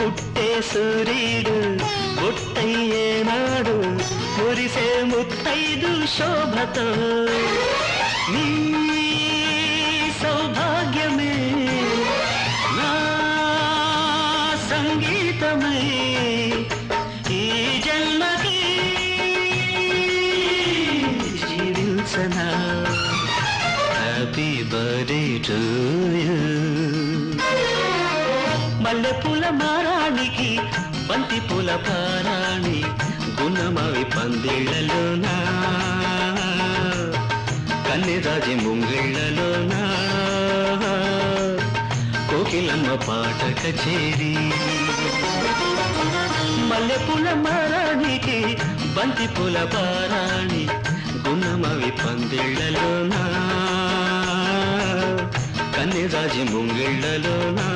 పుట్టే సూర్యుడు పుట్టయ్యేనాడు మురిసే ముత్తైదు శోభతో నీ సౌభాగ్యమే నా సంగీతమై ఈ జన్మకి జీవించనా హ్యాపీ బర్త్డే టు యు మల్లెపూల మారానికి బంతి పూల పారాణి గుణమవి పందిళ్లలోనా కన్నెరాజి ముంగిళ్లలోనా కోకిలమ్మ పాట కచేరి మల్లెపూల మారానికి బంతి పూల పారాణి గుణమవి పందిళ్లలోనా కన్నెరాజి ముంగిళ్లలోనా